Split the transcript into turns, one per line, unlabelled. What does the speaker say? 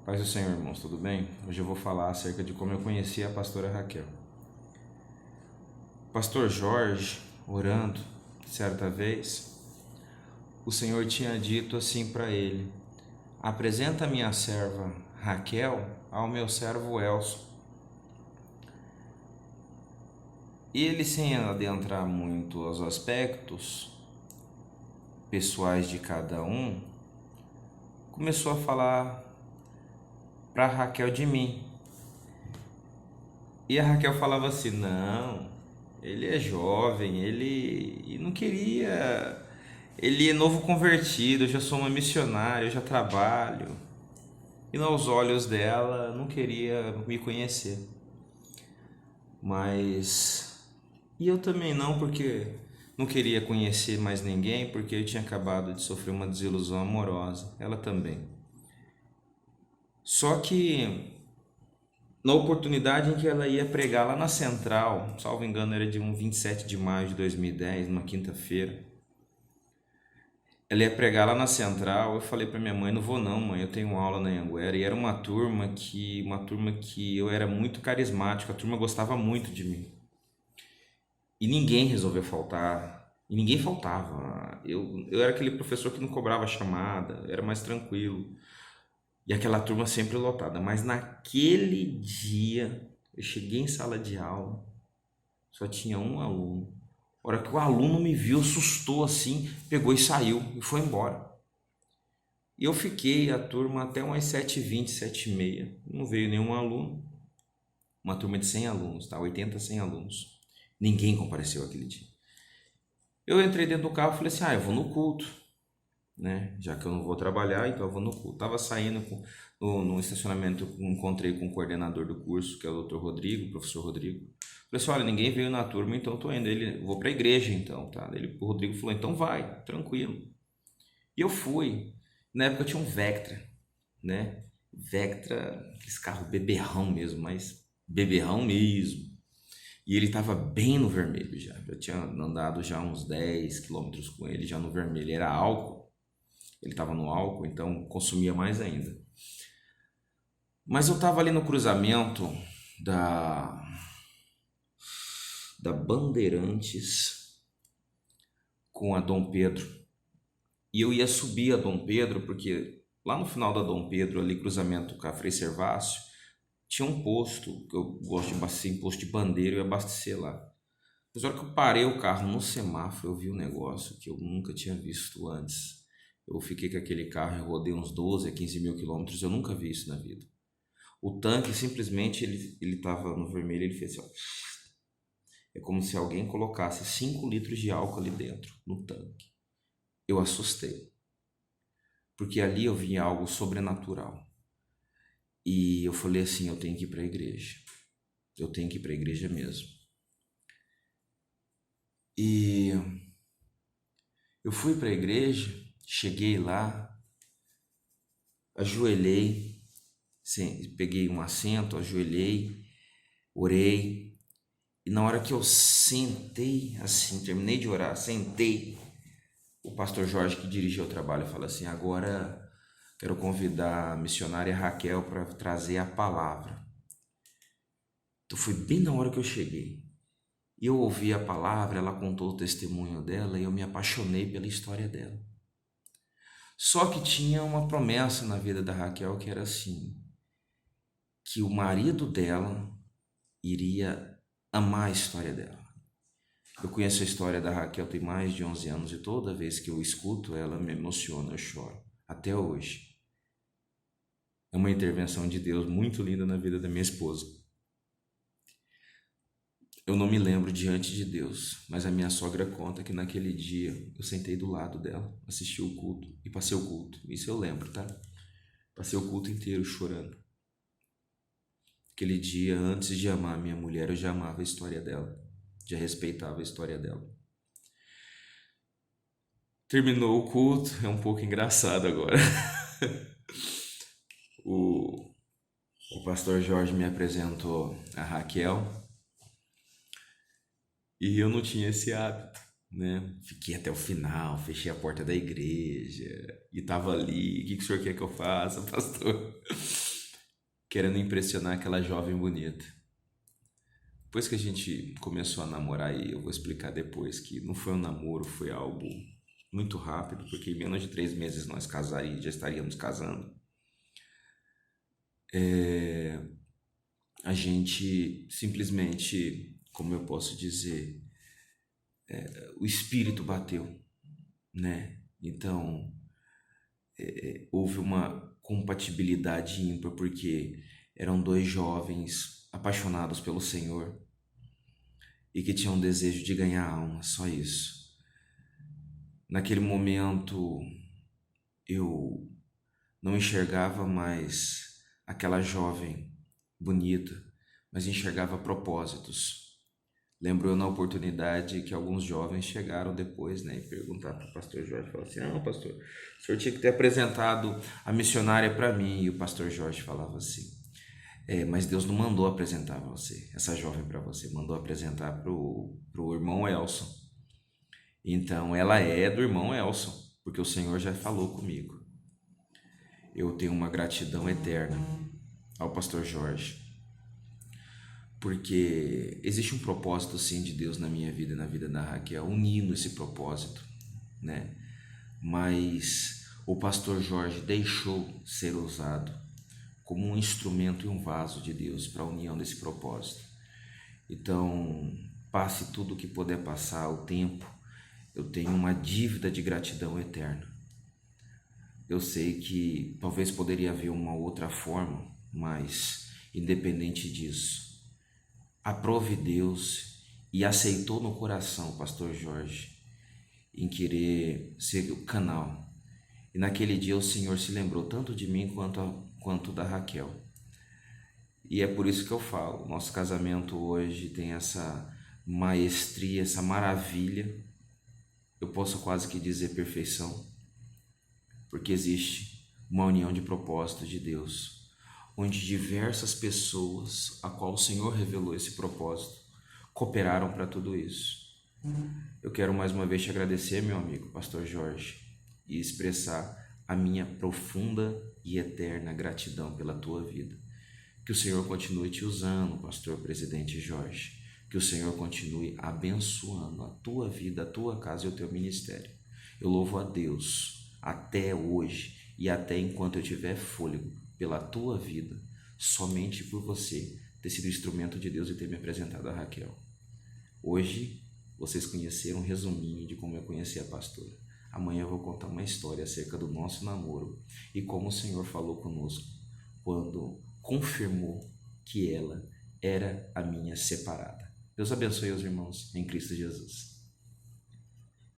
Paz do Senhor, irmãos, tudo bem? Hoje eu vou falar acerca de como eu conheci a pastora Raquel. O pastor Jorge, orando, certa vez, o Senhor tinha dito assim para ele: apresenta a minha serva Raquel ao meu servo Elson. E ele, sem adentrar muito aos aspectos pessoais de cada um, começou a falar para Raquel de mim. E a Raquel falava assim: não, ele é jovem, ele não queria, ele é novo convertido, eu já sou uma missionária, eu já trabalho. E aos olhos dela não queria me conhecer. Mas e eu também não, porque não queria conhecer mais ninguém, porque eu tinha acabado de sofrer uma desilusão amorosa, ela também. Só que na oportunidade em que ela ia pregar lá na Central, salvo engano era de um 27 de maio de 2010, numa quinta-feira, ela ia pregar lá na Central. Eu falei para minha mãe: não vou não, mãe, eu tenho aula na Anhanguera. E era uma turma que eu era muito carismático, a turma gostava muito de mim. E ninguém resolveu faltar, e ninguém faltava. Eu era aquele professor que não cobrava chamada, era mais tranquilo. E aquela turma sempre lotada. Mas naquele dia, eu cheguei em sala de aula, só tinha um aluno. A hora que o aluno me viu, assustou assim, pegou e saiu e foi embora. E eu fiquei a turma até umas 7h20, 7h30. Não veio nenhum aluno. Uma turma de 100 alunos, tá? 80, 100 alunos. Ninguém compareceu aquele dia. Eu entrei dentro do carro e falei assim: eu vou no culto, né? Já que eu não vou trabalhar, então eu vou no culto. Tava saindo no estacionamento, eu encontrei com o coordenador do curso, que é o Dr. Rodrigo, o professor Rodrigo. Falei assim: olha, ninguém veio na turma, então eu tô indo. Ele: vou pra igreja então, tá? O Rodrigo falou: então vai, tranquilo. E eu fui. Na época eu tinha um Vectra, né? Vectra, esse carro beberrão mesmo, mas beberrão mesmo. E ele estava bem no vermelho já. Eu tinha andado já uns 10 quilômetros com ele, já no vermelho. Era álcool, ele estava no álcool, então consumia mais ainda. Mas eu estava ali no cruzamento da, da Bandeirantes com a Dom Pedro. E eu ia subir a Dom Pedro, porque lá no final da Dom Pedro, ali cruzamento com a Frei Servácio, tinha um posto, que eu gosto de abastecer, em posto de Bandeira, eu ia abastecer lá. Mas na hora que eu parei o carro no semáforo, eu vi um negócio que eu nunca tinha visto antes. Eu fiquei com aquele carro e rodei uns 12 a 15 mil quilômetros, eu nunca vi isso na vida. O tanque simplesmente, ele estava no vermelho, ele fez assim, ó. É como se alguém colocasse 5 litros de álcool ali dentro, no tanque. Eu assustei, porque ali eu vi algo sobrenatural. E eu falei assim: eu tenho que ir para a igreja. Eu tenho que ir para a igreja mesmo. E eu fui para a igreja, cheguei lá, ajoelhei, peguei um assento, ajoelhei, orei. E na hora que eu sentei, assim, terminei de orar, sentei, o pastor Jorge, que dirigiu o trabalho, falou assim: agora quero convidar a missionária Raquel para trazer a palavra. Então foi bem na hora que eu cheguei. E eu ouvi a palavra, ela contou o testemunho dela e eu me apaixonei pela história dela. Só que tinha uma promessa na vida da Raquel que era assim, que o marido dela iria amar a história dela. Eu conheço a história da Raquel tem mais de 11 anos e toda vez que eu escuto ela me emociona, eu choro, até hoje. É uma intervenção de Deus muito linda na vida da minha esposa. Eu não me lembro diante de Deus, mas a minha sogra conta que naquele dia eu sentei do lado dela, assisti o culto e passei o culto. Isso eu lembro, tá? Passei o culto inteiro chorando. Aquele dia, antes de amar a minha mulher, eu já amava a história dela, já respeitava a história dela. Terminou o culto, é um pouco engraçado agora. O pastor Jorge me apresentou a Raquel. E eu não tinha esse hábito, né? Fiquei até o final, fechei a porta da igreja e tava ali. O que o senhor quer que eu faça, pastor? querendo impressionar aquela jovem bonita. Depois que a gente começou a namorar, e eu vou explicar depois que não foi um namoro, foi algo muito rápido, porque em menos de 3 meses nós casaríamos, já estaríamos casando. A gente simplesmente, como eu posso dizer, o espírito bateu, né? Então houve uma compatibilidade ímpar, porque eram dois jovens apaixonados pelo Senhor e que tinham desejo de ganhar alma, só isso. Naquele momento eu não enxergava mais aquela jovem bonita, mas enxergava propósitos. Lembro eu na oportunidade que alguns jovens chegaram depois, né, e perguntaram para o pastor Jorge, falaram assim, não, pastor, o senhor tinha que ter apresentado a missionária para mim. E o pastor Jorge falava assim, mas Deus não mandou apresentar você, essa jovem para você, mandou apresentar pro irmão Elson. Então ela é do irmão Elson, porque o Senhor já falou comigo. Eu tenho uma gratidão eterna ao pastor Jorge, porque existe um propósito sim de Deus na minha vida e na vida da Raquel, unindo esse propósito, né? Mas o pastor Jorge deixou ser usado como um instrumento e um vaso de Deus para a união desse propósito. Então, passe tudo o que puder passar, o tempo, eu tenho uma dívida de gratidão eterna. Eu sei que talvez poderia haver uma outra forma, mas independente disso, aprove Deus e aceitou no coração o pastor Jorge em querer ser o canal. E naquele dia o Senhor se lembrou tanto de mim quanto da Raquel. E é por isso que eu falo, nosso casamento hoje tem essa maestria, essa maravilha, eu posso quase que dizer perfeição, porque existe uma união de propósito de Deus, onde diversas pessoas, a qual o Senhor revelou esse propósito, cooperaram para tudo isso. Eu quero mais uma vez te agradecer, meu amigo, pastor Jorge, e expressar a minha profunda e eterna gratidão pela tua vida. Que o Senhor continue te usando, pastor presidente Jorge. Que o Senhor continue abençoando a tua vida, a tua casa e o teu ministério. Eu louvo a Deus até hoje e até enquanto eu tiver fôlego pela tua vida, somente por você ter sido instrumento de Deus e ter me apresentado a Raquel. Hoje vocês conheceram um resuminho de como eu conheci a pastora. Amanhã eu vou contar uma história acerca do nosso namoro e como o Senhor falou conosco quando confirmou que ela era a minha separada. Deus abençoe os irmãos em Cristo Jesus.